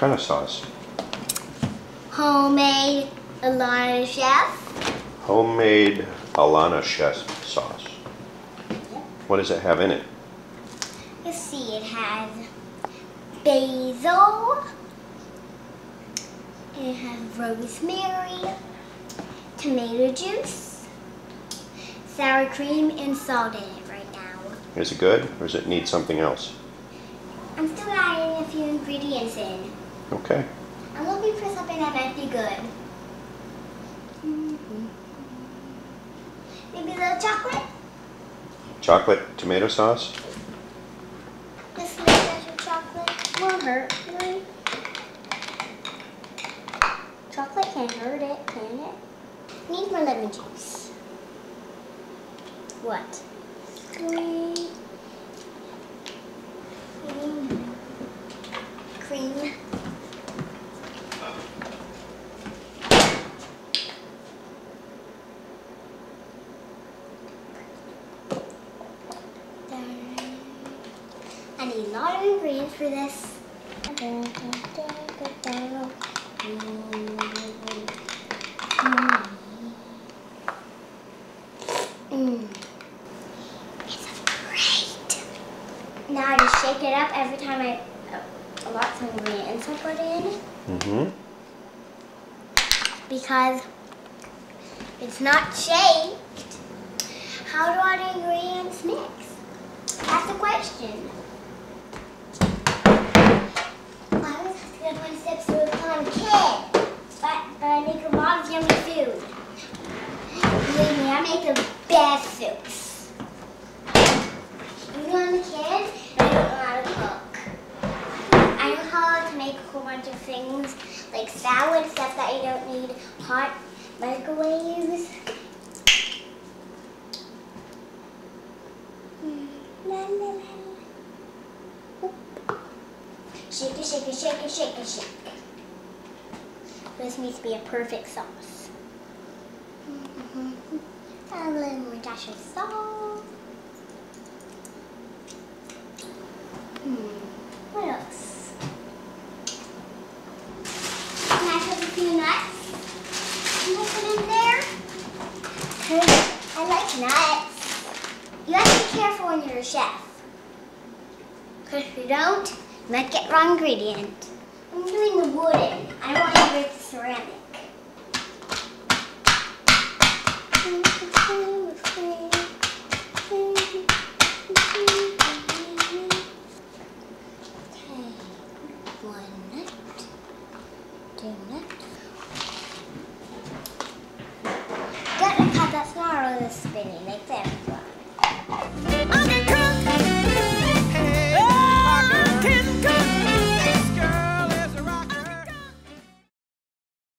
kind of sauce? Homemade Alana chef. Homemade Alana chef sauce. Yep. What does it have in it? Let's see, it has basil. It has rosemary, tomato juice, sour cream, and salt in it right now. Is it good, or does it need something else? I'm still adding a few ingredients in. Okay. I'm looking for something that might be good. Maybe a little chocolate? Chocolate tomato sauce? This little dash of chocolate won't hurt, right? Chocolate can't hurt it, can it? Need more lemon juice. What? Cream. Cream. I need a lot of ingredients for this. It's great. Now I just shake it up every time lots of ingredients I put in. Mm-hmm. Because it's not shaked. How do all the ingredients mix? That's the question. I always have to get one step through because I'm a kid. But I make a lot of yummy food. Believe me, I make the best soups. Even though I'm a kid, I don't know how to cook. I know how to make a whole bunch of things like salad, stuff that you don't need hot microwaves. Shake it, shake it, shake it, shake it, shake it. This needs to be a perfect sauce. A little more dash of salt. What else? Can I put a few nuts? Can I put in there? I like nuts. You have to be careful when you're a chef. Because if you don't, you might get wrong ingredient. I'm doing the wooden. I don't want to break the ceramic. Got to cut that snarl of the spinning like there.